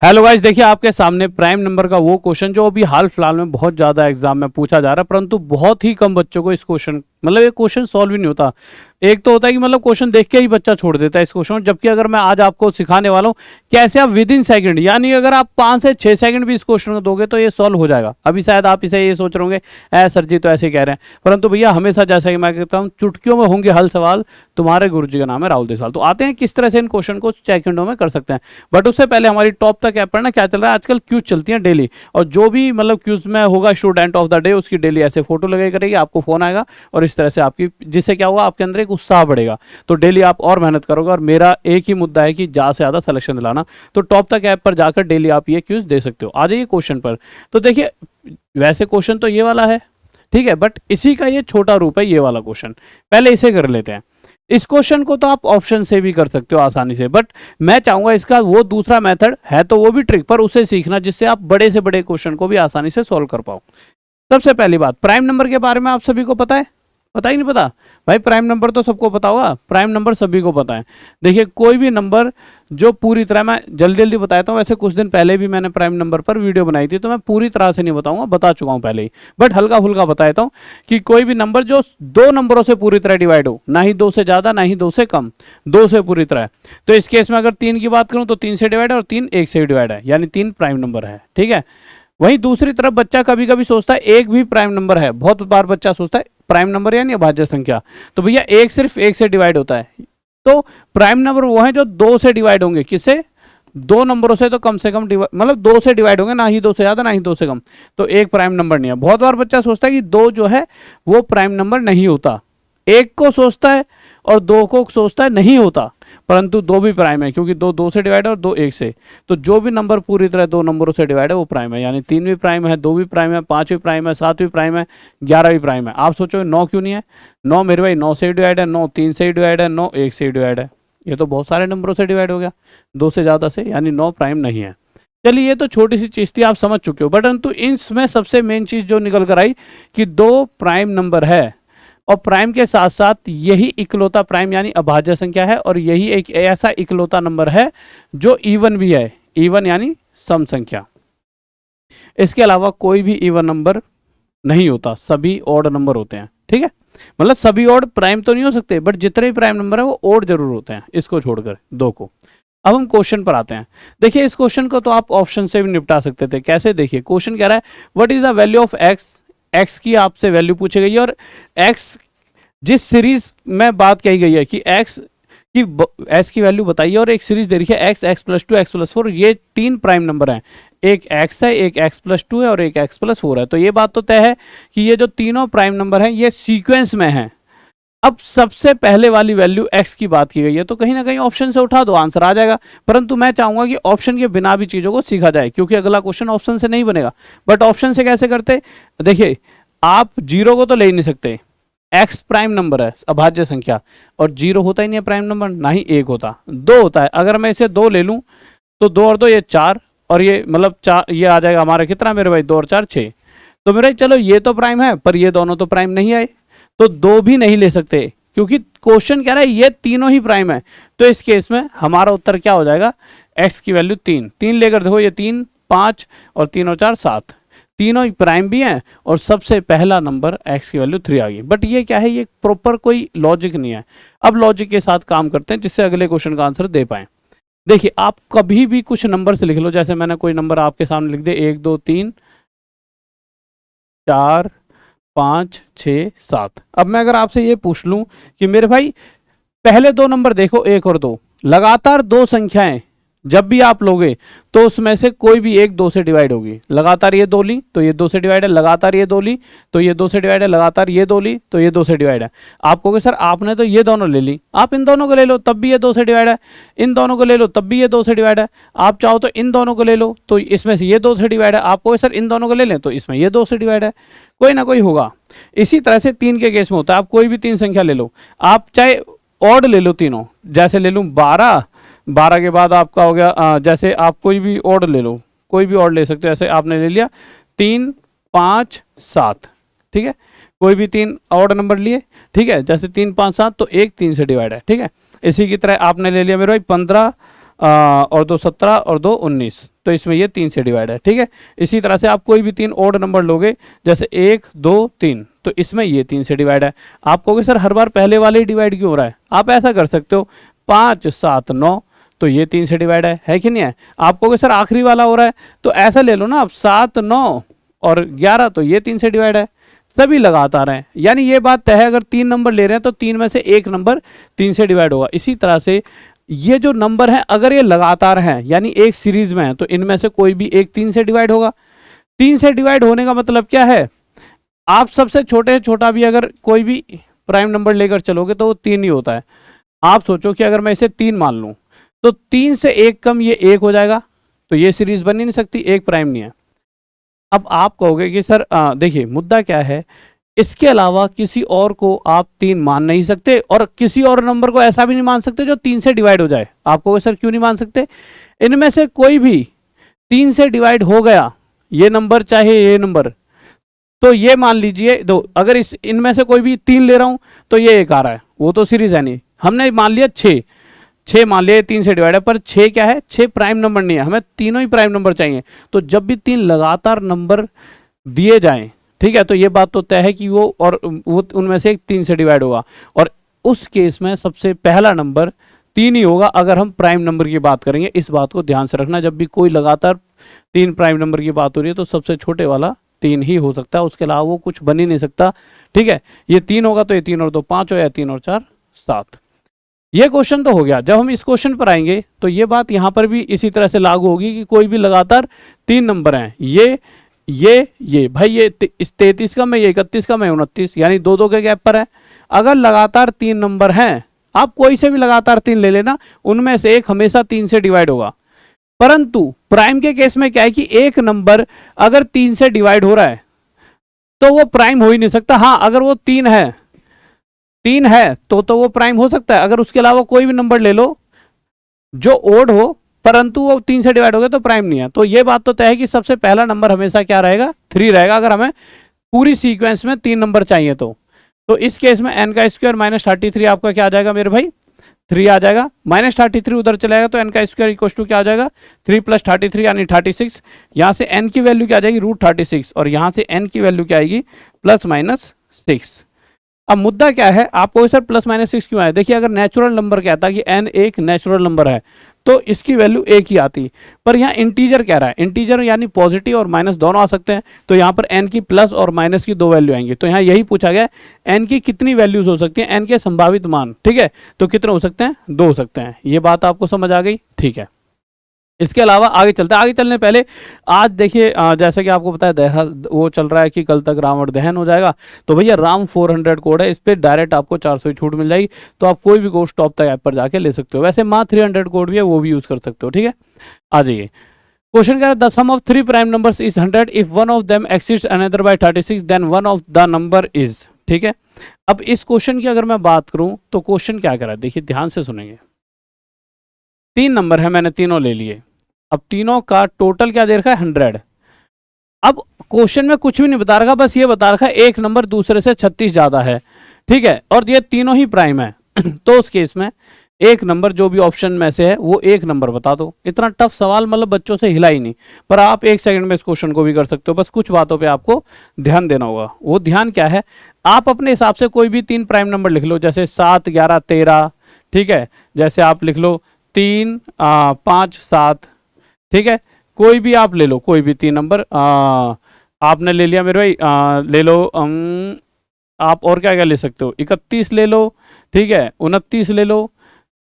Hello guys, देखिए आपके सामने प्राइम नंबर का वो क्वेश्चन जो अभी हाल फिलहाल में बहुत ज़्यादा एग्जाम में पूछा जा रहा है, परंतु बहुत ही कम बच्चों को इस क्वेश्चन मतलब ये क्वेश्चन सॉल्व ही नहीं होता। एक तो होता है कि मतलब क्वेश्चन देख के ही बच्चा छोड़ देता है इस क्वेश्चन, जबकि अगर मैं आज आपको सिखाने वाला हूँ कैसे आप विद इन सेकंड, यानी अगर आप 5 से 6 सेकंड भी इस क्वेश्चन को दोगे तो ये सॉल्व हो जाएगा। अभी शायद आप इसे ये सोच रहे होंगे ऐ सर जी तो ऐसे कह रहे हैं, परंतु भैया हमेशा जैसा कि मैं कहता हूँ चुटकियों में होंगे हल सवाल, तुम्हारे गुरु जी का नाम है राहुल देसाल। तो आते हैं किस तरह से इन क्वेश्चन को सेकंडों में कर सकते हैं। बट उससे पहले हमारी टॉप तक ऐप पर ना क्या चल रहा है आजकल, क्यूज चलती हैं डेली, और जो भी मतलब क्यूज में होगा स्टूडेंट ऑफ द डे उसकी डेली ऐसे फोटो लगाई करेगी, आपको फोन आएगा और इस तरह से आपकी, जिससे क्या होगा आपके अंदर एक उत्साह बढ़ेगा। तो डेली आप और मेहनत करोगे, और मेरा एक ही मुद्दा है कि ज़्यादा से ज़्यादा सिलेक्शन दिलाना। तो टॉप तक ऐप पर जाकर डेली आप ये क्यूज दे सकते हो। आ जाइए क्वेश्चन पर। तो देखिए वैसे क्वेश्चन तो ये वाला है, ठीक है, बट इसी का ये छोटा रूप है, ये वाला क्वेश्चन। पहले इसे कर लेते हैं। इस क्वेश्चन को तो आप ऑप्शन से भी कर सकते हो आसानी से, बट मैं चाहूंगा इसका वो दूसरा मेथड है तो वो भी ट्रिक, पर उसे सीखना जिससे आप बड़े से बड़े क्वेश्चन को भी आसानी से सॉल्व कर पाओ। सबसे पहली बात, प्राइम नंबर के बारे में आप सभी को पता है? पता ही नहीं पता भाई? प्राइम नंबर तो सबको पता होगा, प्राइम नंबर सभी को पता है। देखिए कोई भी नंबर जो पूरी तरह, मैं जल्दी जल्दी बताता हूँ, वैसे कुछ दिन पहले भी मैंने प्राइम नंबर पर वीडियो बनाई थी तो मैं पूरी तरह से नहीं बताऊंगा, बता चुका हूँ पहले ही, बट हल्का फुल्का बता देता हूँ कि कोई भी नंबर जो 2 नंबरों से पूरी तरह डिवाइड हो, ना ही 2 से ज़्यादा ना ही 2 से कम, 2 से पूरी तरह। तो इस केस में अगर 3 की बात करूँ तो 3 से डिवाइड है और 3 1 से डिवाइड है, यानी 3 प्राइम नंबर है, ठीक है। वहीं दूसरी तरफ बच्चा कभी कभी सोचता है एक भी प्राइम नंबर है, बहुत बार बच्चा सोचता है प्राइम नंबर यानी अभाज्य संख्या, तो भैया एक सिर्फ 1 से डिवाइड होता है। तो प्राइम नंबर वो है जो 2 से डिवाइड होंगे, किससे? 2 नंबरों से तो कम से कम मतलब 2 से डिवाइड होंगे, ना ही 2 से ज्यादा ना ही 2 से कम, तो एक प्राइम नंबर नहीं है। बहुत बार बच्चा सोचता है कि 2 जो है वो प्राइम नंबर नहीं होता, 1 को सोचता है और 2 को सोचता है नहीं होता, परंतु 2 भी प्राइम है, क्योंकि 2 2 से डिवाइड है और 2 1 से। तो जो भी नंबर पूरी तरह 2 नंबरों से डिवाइड है वो प्राइम है, यानी 3 भी प्राइम है, 2 भी प्राइम है, 5 भी प्राइम है, 7 भी प्राइम है, 11 भी प्राइम है। आप सोचो 9 क्यों नहीं है? 9 मेरे भाई 9 से डिवाइड है, 9 3 से डिवाइड है, 9 1 से डिवाइड है, ये तो बहुत सारे नंबरों से डिवाइड हो गया 2 से ज़्यादा से, यानी 9 प्राइम नहीं है। चलिए ये तो छोटी सी चीज़ थी, आप समझ चुके हो, परंतु इसमें सबसे मेन चीज़ जो निकल कर आई कि 2 प्राइम नंबर है, और प्राइम के साथ साथ यही इकलौता प्राइम यानी अभाज्य संख्या है, और यही एक ऐसा इकलौता नंबर है जो इवन भी है, इवन यानी सम संख्या। इसके अलावा कोई भी इवन नंबर नहीं होता, सभी ऑड नंबर होते हैं, ठीक है। मतलब सभी ऑड प्राइम तो नहीं हो सकते, बट जितने भी प्राइम नंबर है वो ऑड जरूर होते हैं, इसको छोड़कर 2 को। अब हम क्वेश्चन पर आते हैं। देखिए इस क्वेश्चन को तो आप ऑप्शन से भी निपटा सकते थे। कैसे? देखिए क्वेश्चन कह रहा है what is the value of x, x की आपसे वैल्यू पूछी गई है, और एक्स जिस सीरीज में बात कही गई है कि एक्स की वैल्यू बताइए, और एक सीरीज दे रखी है x, x plus 2, x plus 4, ये 3 प्राइम नंबर हैं, एक एक्स है, एक एक्स प्लस 2 है और एक एक्स प्लस 4 है। तो ये बात तो तय है कि ये जो तीनों प्राइम नंबर हैं ये सीक्वेंस में हैं। अब सबसे पहले वाली वैल्यू एक्स की बात की गई है, तो कहीं ना कहीं ऑप्शन से उठा दो, आंसर आ जाएगा। परंतु मैं चाहूंगा कि ऑप्शन के बिना भी चीज़ों को सीखा जाए, क्योंकि अगला क्वेश्चन ऑप्शन से नहीं बनेगा। बट ऑप्शन से कैसे करते? देखिए आप 0 को तो ले ही नहीं सकते, एक्स प्राइम नंबर है, अभाज्य संख्या, और 0 होता ही नहीं है प्राइम नंबर, ना ही 1 होता, 2 होता है। अगर मैं इसे 2 ले लूँ तो 2 और 2 ये 4, और ये मतलब 4 ये आ जाएगा हमारा कितना मेरे भाई, 2 और 4 6। तो मेरे चलो ये तो प्राइम है, पर ये दोनों तो प्राइम नहीं आए, तो 2 भी नहीं ले सकते, क्योंकि क्वेश्चन कह रहा है ये तीनों ही प्राइम है। तो इस केस में हमारा उत्तर क्या हो जाएगा? एक्स की वैल्यू 3 लेकर देखो, ये 3 5 और 3 और 4 7, तीनों ही प्राइम भी हैं, और सबसे पहला नंबर एक्स की वैल्यू 3 आ गई। बट ये क्या है, ये प्रॉपर कोई लॉजिक नहीं है। अब लॉजिक के साथ काम करते हैं जिससे अगले क्वेश्चन का आंसर दे पाए। देखिए आप कभी भी कुछ नंबर से लिख लो, जैसे मैंने कोई नंबर आपके सामने लिख दे 1 2 3 4 5 6 7। अब मैं अगर आपसे ये पूछ लूं कि मेरे भाई पहले 2 नंबर देखो, 1 और 2, लगातार 2 संख्याएं जब भी आप लोगे तो उसमें से कोई भी एक 2 से डिवाइड होगी। लगातार ये 2 ली तो ये 2 से डिवाइड है, लगातार ये 2 ली तो ये 2 से डिवाइड है, लगातार ये 2 ली तो ये 2 से डिवाइड है। आप कहोगे सर आपने तो ये दोनों ले ली, आप इन दोनों को ले लो तब भी ये 2 से डिवाइड है, इन दोनों को ले लो तब भी ये 2 से डिवाइड है, आप चाहो तो इन दोनों को ले लो तो इसमें से ये 2 से डिवाइड है, आप कहोगे सर इन दोनों को ले लें तो इसमें ये 2 से डिवाइड है, कोई ना कोई होगा। इसी तरह से 3 के केस में होता है। आप कोई भी 3 संख्या ले लो, आप चाहे ऑड ले लो तीनों, जैसे ले लूँ 12 के बाद आपका हो गया जैसे आप कोई भी ऑड ले लो, कोई भी ऑड ले सकते हो, जैसे आपने ले लिया 3 5 7, ठीक है, कोई भी 3 ऑड नंबर लिए, ठीक है, जैसे 3 5 7 तो एक 3 से डिवाइड है, ठीक है। इसी की तरह आपने ले लिया मेरे भाई 15 और 2 17 और 2 19, तो इसमें ये 3 से डिवाइड है, ठीक है। इसी तरह से आप कोई भी 3 ओड नंबर लोगे, जैसे 1 2 3, तो इसमें ये 3 से डिवाइड है। आप कहोगे सर हर बार पहले वाले ही डिवाइड क्यों हो रहा है? आप ऐसा कर सकते हो 5 7 9, तो ये 3 से डिवाइड है कि नहीं है? आप कहोगे सर आखिरी वाला हो रहा है, तो ऐसा ले लो ना आप 7 9 और 11, तो ये 3 से डिवाइड है। सभी लगातार हैं, यानी ये बात तय है, अगर 3 नंबर ले रहे हैं तो 3 में से एक नंबर 3 से डिवाइड होगा। इसी तरह से ये जो नंबर है अगर ये लगातार हैं यानी एक सीरीज में है, तो इनमें से कोई भी एक 3 से डिवाइड होगा। 3 से डिवाइड होने का मतलब क्या है? आप सबसे छोटे छोटा भी अगर कोई भी प्राइम नंबर लेकर चलोगे तो वो 3 ही होता है। आप सोचो कि अगर मैं इसे 3 मान लूं तो 3 से एक कम ये 1 हो जाएगा, तो ये सीरीज बन ही नहीं सकती, एक प्राइम नहीं है। अब आप कहोगे कि सर देखिए मुद्दा क्या है, इसके अलावा किसी और को आप 3 मान नहीं सकते और किसी और नंबर को ऐसा भी नहीं मान सकते जो 3 से डिवाइड हो जाए। आप कहोगे सर क्यों नहीं मान सकते? इनमें से कोई भी 3 से डिवाइड हो गया, ये नंबर चाहे ये नंबर, तो ये मान लीजिए दो, अगर इस इनमें से कोई भी 3 ले रहा हूं तो ये 1 आ रहा है, वो तो सीरीज है नहीं। हमने मान लिया 6 मान लिया 3 से डिवाइड है, पर 6 क्या है? 6 प्राइम नंबर नहीं है, हमें तीनों ही प्राइम नंबर चाहिए। तो जब भी 3 लगातार नंबर दिए जाएं, ठीक है, तो ये बात तो तय है कि वो उनमें से एक 3 से डिवाइड होगा, और उस केस में सबसे पहला नंबर 3 ही होगा अगर हम प्राइम नंबर की बात करेंगे। इस बात को ध्यान से रखना, जब भी कोई लगातार 3 प्राइम नंबर की बात हो रही है तो सबसे छोटे वाला 3 ही हो सकता है, उसके अलावा वो कुछ बन ही नहीं सकता, ठीक है। ये 3 होगा तो ये 3 और 2 5 हो, या 3 और 4 7। ये क्वेश्चन तो हो गया। जब हम इस क्वेश्चन पर आएंगे तो ये बात यहाँ पर भी इसी तरह से लागू होगी कि कोई भी लगातार 3 नंबर हैं, ये भाई, ये 33 का मैं, ये 31 का मैं, 29, यानी 2 के गैप पर है। अगर लगातार 3 नंबर हैं, आप कोई से भी लगातार 3 ले लेना, उनमें से एक हमेशा 3 से डिवाइड होगा। परंतु प्राइम के केस में क्या है कि एक नंबर अगर 3 से डिवाइड हो रहा है तो वो प्राइम हो ही नहीं सकता। हाँ, अगर वो 3 है तो वो प्राइम हो सकता है। अगर उसके अलावा कोई भी नंबर ले लो जो ओड हो परंतु वो 3 से डिवाइड हो गया तो प्राइम नहीं है। तो ये बात तो तय है कि सबसे पहला नंबर हमेशा क्या रहेगा? 3 रहेगा, अगर हमें पूरी सीक्वेंस में 3 नंबर चाहिए तो इस केस में n का स्क्वायर माइनस 33 आपका क्या आ जाएगा मेरे भाई? 3 आ जाएगा। माइनस 33 उधर चलेगा तो n का स्क्वायर इक्वल टू क्या आ जाएगा? 3 प्लस 33 यानी 36। यहाँ से n की वैल्यू क्या आ जाएगी? √36, और यहाँ से n की वैल्यू क्या आएगी? +-6। अब मुद्दा क्या है, आपको सर +-6 क्यों आया? देखिए, अगर नेचुरल नंबर कहता कि n एक नेचुरल नंबर है तो इसकी वैल्यू 1 ही आती, पर यहाँ इंटीजर कह रहा है, इंटीजर यानी पॉजिटिव और माइनस दोनों आ सकते हैं, तो यहाँ पर n की प्लस और माइनस की 2 वैल्यू आएंगी। तो यहाँ यही पूछा गया n की कितनी वैल्यूज हो सकती हैं, n के संभावित मान, ठीक है, तो कितने हो सकते हैं? 2 हो सकते हैं। ये बात आपको समझ आ गई? ठीक है। इसके अलावा आगे चलते हैं। आगे चलने पहले आज देखिए, जैसा कि आपको पता है वो चल रहा है कि कल तक रावण दहन हो जाएगा, तो भैया राम 400 कोड है, इस पर डायरेक्ट आपको 400 की छूट मिल जाएगी। तो आप कोई भी कोड टॉप तक ऐप पर जाके ले सकते हो। वैसे माँ 300 कोड भी है, वो भी यूज कर सकते हो, ठीक है। आ जाइए, क्वेश्चन कह रहा है the sum of 3 prime numbers is 100 if one of them exceeds another by 36 then one of the number is, ठीक है। अब इस क्वेश्चन की अगर मैं बात करूं तो क्वेश्चन क्या कर रहा है, देखिए ध्यान से सुनेंगे। 3 नंबर है, मैंने तीनों ले लिए, अब तीनों का टोटल क्या दे रखा है? 100। अब क्वेश्चन में कुछ भी नहीं बता रखा, बस ये बता रखा है एक नंबर दूसरे से 36 ज्यादा है, ठीक है, और ये तीनों ही प्राइम है। तो उस केस में एक नंबर जो भी ऑप्शन में से है वो एक नंबर बता दो। इतना टफ सवाल मतलब बच्चों से हिला ही नहीं, पर आप 1 सेकंड में इस क्वेश्चन को भी कर सकते हो। बस कुछ बातों पे आपको ध्यान देना होगा। वो ध्यान क्या है, आप अपने हिसाब से कोई भी 3 प्राइम नंबर लिख लो, जैसे 7 11 13, ठीक है, जैसे आप लिख लो 3 5 7, ठीक है, कोई भी आप ले लो, कोई भी 3 नंबर आपने ले लिया मेरे भाई, ले लो आप और क्या क्या ले सकते हो, 31 ले लो, ठीक है, 29 ले लो,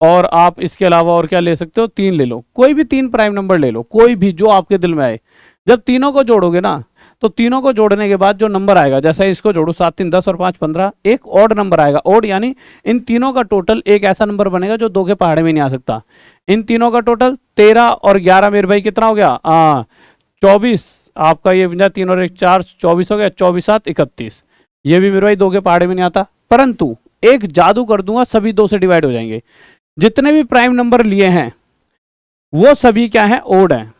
और आप इसके अलावा और क्या ले सकते हो? 3 ले लो, कोई भी 3 प्राइम नंबर ले लो, कोई भी जो आपके दिल में आए। जब तीनों को जोड़ोगे ना, तो तीनों को जोड़ने के बाद जो नंबर आएगा, जैसे इसको जोड़ो 7 3 10 और 5 15, एक ऑड नंबर आएगा। ऑड यानी इन तीनों का टोटल एक ऐसा नंबर बनेगा जो 2 के पहाड़े में नहीं आ सकता। इन तीनों का टोटल 13 और 11 मेरे भाई कितना हो गया? 24 आपका, ये 3 और 1 4, 24 हो गया, 24 7 31, ये भी मेरे भाई 2 के पहाड़े में नहीं आता। परंतु एक जादू कर दूंगा, सभी 2 से डिवाइड हो जाएंगे। जितने भी प्राइम नंबर लिए हैं वो सभी क्या है? ओड है।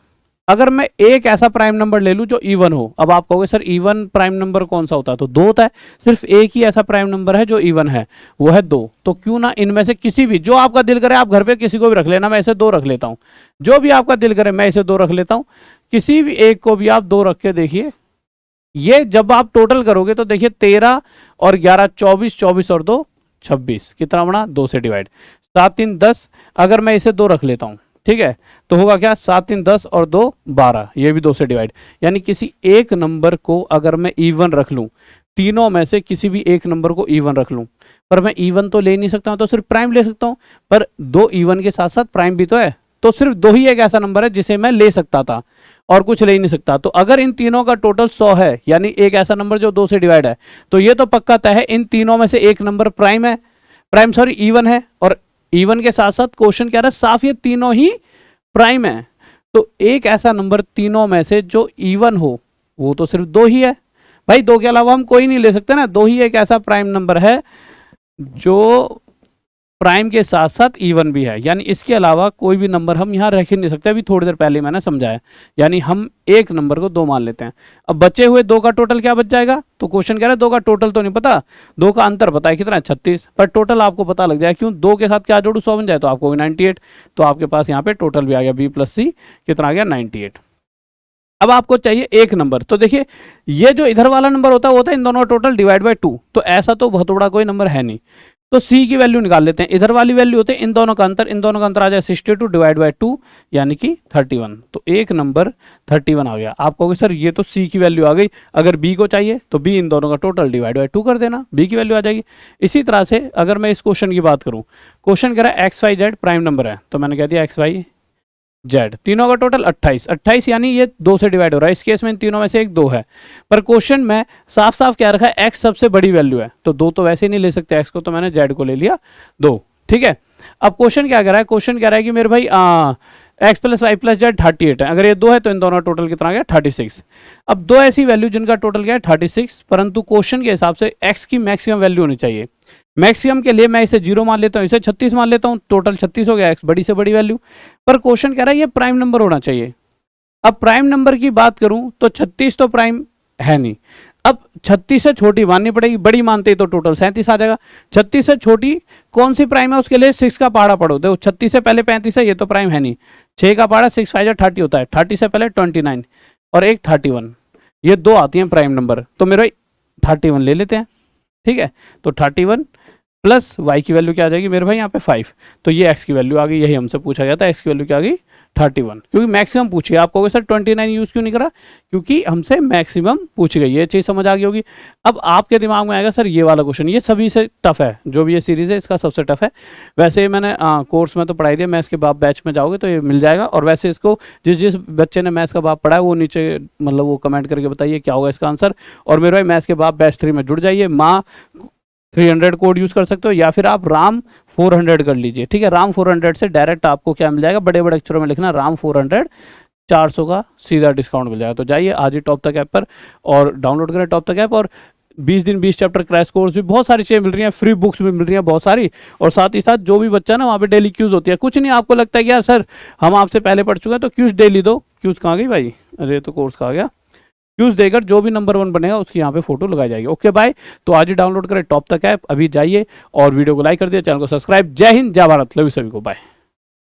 अगर मैं एक ऐसा प्राइम नंबर ले लूं जो इवन हो, अब आप कहोगे सर इवन प्राइम नंबर कौन सा होता है, तो 2 होता है। सिर्फ एक ही ऐसा प्राइम नंबर है जो इवन है, वो है 2। तो क्यों ना इनमें से किसी भी, जो आपका दिल करे आप घर पे किसी को भी रख लेना, मैं इसे 2 रख लेता हूं, जो भी आपका दिल करे मैं इसे 2 रख लेता हूं, किसी भी एक को भी आप 2 रख के देखिए, ये जब आप टोटल करोगे तो देखिए 13 और 11 24, 24 और 2 26, कितना बना 2 से डिवाइड, 7 3 10, अगर मैं इसे 2 रख लेता हूं, ठीक है, तो होगा क्या 7 3 10 और 2 12, ये भी 2 से डिवाइड। यानी किसी एक नंबर को अगर मैं इवन रख लूं, तीनों में से किसी भी एक नंबर को इवन रख लूं, पर मैं इवन तो ले नहीं सकता हूं, तो सिर्फ प्राइम ले सकता हूं, पर 2 इवन के साथ साथ प्राइम भी तो है, तो सिर्फ 2 ही एक ऐसा नंबर है जिसे मैं ले सकता था और कुछ ले ही नहीं सकता। तो अगर इन तीनों का टोटल 100 है, यानी एक ऐसा नंबर जो 2 से डिवाइड है, तो ये तो पक्का तय है इन तीनों में से एक नंबर प्राइम है, प्राइम सॉरी इवन है, और इवन के साथ साथ क्वेश्चन कह रहा है साफ ये तीनों ही प्राइम है। तो एक ऐसा नंबर तीनों में से जो इवन हो वो तो सिर्फ 2 ही है भाई, 2 के अलावा हम कोई नहीं ले सकते ना, 2 ही एक ऐसा प्राइम नंबर है जो प्राइम के साथ साथ इवन भी है, यानी इसके अलावा कोई भी नंबर हम यहाँ रख ही नहीं सकते। अभी थोड़ी देर पहले मैंने समझाया, यानी हम एक नंबर को 2 मान लेते हैं। अब बचे हुए 2 का टोटल क्या बच जाएगा, तो क्वेश्चन कह रहा है 2 का टोटल तो नहीं पता, 2 का अंतर पता है कितना है 36, पर टोटल आपको पता लग जाए, क्यों 2 के साथ क्या जोड़ू 100 बन जाए, तो आपको 98, तो आपके पास यहाँ पे टोटल भी आ गया B + C, कितना आ गया 98। अब आपको चाहिए एक नंबर, तो देखिए ये जो इधर वाला नंबर होता है वो होता है इन दोनों का टोटल डिवाइड बाय 2, तो ऐसा तो बहुत बड़ा कोई नंबर है नहीं, तो C की वैल्यू निकाल लेते हैं। इधर वाली वैल्यू होते हैं इन दोनों का अंतर, इन दोनों का अंतर आ जाए 62 डिवाइड बाय 2 यानी कि 31, तो एक नंबर 31 आ गया। आप कहोगे सर ये तो C की वैल्यू आ गई, अगर B को चाहिए तो B इन दोनों का टोटल डिवाइड बाय 2 कर देना, B की वैल्यू आ जाएगी। इसी तरह से अगर मैं इस क्वेश्चन की बात करूं, क्वेश्चन कह रहा है XYZ प्राइम नंबर है, तो मैंने कह दिया XYZ, तीनों का टोटल 28 यानी ये 2 से डिवाइड हो रहा है, इस केस में इन तीनों में से एक 2 है, पर क्वेश्चन में साफ साफ क्या रखा है x सबसे बड़ी वैल्यू है, तो 2 तो वैसे ही नहीं ले सकते x को, तो मैंने z को ले लिया 2, ठीक है। अब क्वेश्चन क्या कह रहा है, क्वेश्चन कह रहा है कि मेरे भाई x + y + z 38 है, अगर ये 2 है तो इन दोनों टोटल कितना आ गया 36। अब 2 ऐसी वैल्यू जिनका टोटल क्या है 36, परंतु क्वेश्चन के हिसाब से x की मैक्सिमम वैल्यू होनी चाहिए, मैक्सिमम के लिए मैं इसे 0 मान लेता हूँ, इसे 36 मान लेता हूँ, टोटल 36 हो गया, x बड़ी से बड़ी वैल्यू, पर क्वेश्चन कह रहा है ये प्राइम नंबर होना चाहिए। अब प्राइम नंबर की बात करूं तो 36 तो प्राइम है नहीं, अब 36 से छोटी माननी पड़ेगी, बड़ी मानते ही तो टोटल 37 आ जाएगा। 36 से छोटी कौन सी प्राइम है, उसके लिए 6 का पहाड़ा पढ़ो, देखो 36 से पहले 35 है, ये तो प्राइम है नहीं, 6 का पहाड़ा 6 5 30 होता है, 30 से पहले 29 और एक 31, ये 2 आती हैं प्राइम नंबर, तो मेरे 31 ले लेते हैं, ठीक है। तो 31 प्लस y की वैल्यू क्या आ जाएगी मेरे भाई यहाँ पे 5, तो ये x की वैल्यू आ गई, यही हमसे पूछा गया था, x की वैल्यू क्या आ गई 31, क्योंकि मैक्सिमम पूछी है। आप कहोगे सर 29 यूज क्यों नहीं करा, क्योंकि हमसे मैक्सिमम पूछ गई, ये चीज़ समझ आ गई होगी। अब आपके दिमाग में आएगा सर ये वाला क्वेश्चन, ये सभी से टफ है, जो भी ये सीरीज है इसका सबसे टफ है। वैसे मैंने कोर्स में तो पढ़ाई दिया, मैथ्स के बाप बैच में जाओगे तो ये मिल जाएगा, और वैसे इसको जिस बच्चे ने मैथ्स का बाप पढ़ा है वो नीचे मतलब वो कमेंट करके बताइए क्या होगा इसका आंसर, और मेरे भाई मैथ्स के बाप बैच 3 में जुड़ जाइए, माँ 300 कोड यूज कर सकते हो, या फिर आप राम 400 कर लीजिए, ठीक है। राम 400 से डायरेक्ट आपको क्या मिल जाएगा, बड़े बड़े अक्षरों में लिखना राम 400, 400 का सीधा डिस्काउंट मिल जाएगा। तो जाइए आज ही टॉप तक ऐप पर और डाउनलोड करें टॉप तक ऐप, और 20 दिन 20 चैप्टर क्रैश कोर्स भी बहुत सारी चीज़ें मिल रही हैं, फ्री बुक्स भी मिल रही हैं बहुत सारी, और साथ ही साथ जो भी बच्चा ना वहाँ पे डेली क्यूज होती है। कुछ नहीं, आपको लगता है कि यार सर हम आपसे पहले पढ़ चुके हैं तो क्यूज डेली दो, क्यूज कहाँ गई भाई, अरे तो कोर्स कहाँ गया, क्यूज देकर जो भी नंबर 1 बनेगा उसकी यहाँ पे फोटो लगाई जाएगी। ओके बाय, तो आज ही डाउनलोड करें टॉप तक ऐप, अभी जाइए और वीडियो को लाइक कर दिए, चैनल को सब्सक्राइब। जय हिंद, जय भारत, लव यू सभी को, बाय।